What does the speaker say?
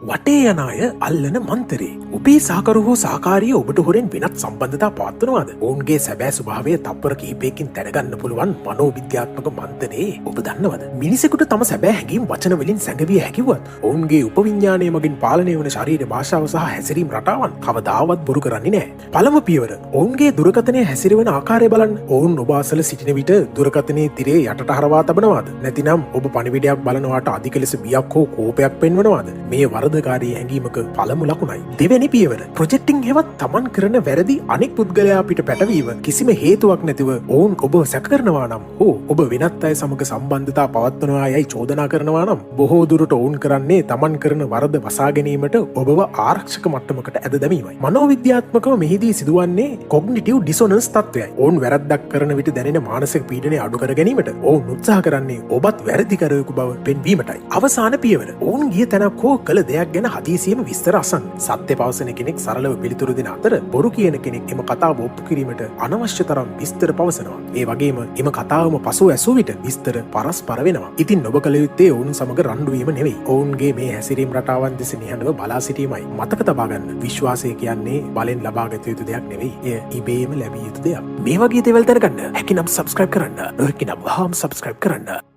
වටේ යන අය අල්ලන මන්තරේ. ඔබේ සහකරු හෝ සහකාරිය ඔබට හොරෙන් වෙනත් සම්බන්ධතා පවත්වනවාද? ඔවුන්ගේ සැබෑ ස්වභාවය තත්පර කිහිපයකින් දැනගන්න පුළුවන් මනෝවිද්‍යාත්මක මන්තරේ ඔබ දන්නවද? මිනිසෙකුට තම සැබෑ හැඟීම් වචන වලින් සැඟවිය හැකිවත් ඔවුන්ගේ උපවිඤ්ඤාණය මගින් පාලනය වන ශරීර භාෂාව සහ හැසිරීම් රටාවන් කවදාවත් බොරු කරන්නේ නැහැ. පළමු පියවර ඔවුන්ගේ දුරකථනයේ හැසිරෙන ආකාරය බලන්න. ඔවුන් ඔබ අසල සිටින විට දුරකථනයේ තිරේ යටට හරවා තබනවාද? නැතිනම් ඔබ පණිවිඩයක් බලනවාට අධික ලෙස බියක් හෝ කෝපයක් පෙන්වනවාද? මේ වරදකාරී හැඟීමක පළමු ලකුණයි. දෙවෙනි පියවර ප්‍රොජෙක්ටිං හෙවත් තමන් කරන වැරදි අනෙක් පුද්ගලයා පිට පැටවීම. කිසිම හේතුවක් නැතිව ඔවුන් ඔබ සැක කරනවා නම් හෝ ඔබ වෙනත් අය සමග සම්බන්ධතා පවත්වනවා යයි චෝදනා කරනවා නම් බොහෝ දුරට ඔවුන් කරන්නේ තමන් කරන වරද වසා ගැනීමට ඔබව ආරක්ෂක මට්ටමකට ඇද දැමීමයි. මනෝවිද්‍යාත්මකව මෙහිදී සිදුවන්නේ කොග්නිටිව් ඩිසොනන්ස් තත්ත්වයයි. ඔවුන් වැරද්දක් කරන විට දැනෙන මානසික පීඩනය අඩු කර ගැනීමට ඔවුන් උත්සාහ කරන්නේ ඔබත් වැරදිකරයෙකු බව පෙන්වීමටයි. අවසාන පියවර ඔවුන් ගිය තැනක් හෝ කළ දෙයක් ගැන හදිසියෙම විස්තර අසන්න. සත්‍ය පවසන කෙනෙක් සරලව පිළිතුරු දෙන අතර බොරු කියන කෙනෙක් එම කතාව ඔප්පු කිරීමට අනවශ්‍ය තරම් විස්තර පවසනවා. ඒ වගේම එම කතාවම පසු ඇසූ විට විස්තර පරස්පර වෙනවා. ඉතින් ඔබ කළ යුත්තේ ඔවුන් සමග රණ්ඩු වීම නෙවෙයි. ඔවුන්ගේ මේ හැසිරීම් රටාවන් දෙස නිහඬව බලා සිටීමයි. මතක තබා ගන්න. විශ්වාසය කියන්නේ බලෙන් ලබාගත යුතු දෙයක් නෙවෙයි. එය ඉබේම ලැබිය යුතු දෙයක්. මේ වගේ දේවල් දැනගන්න හැකිනම් subscribe කරන්න. නොහැකිනම් වහාම subscribe කරන්න.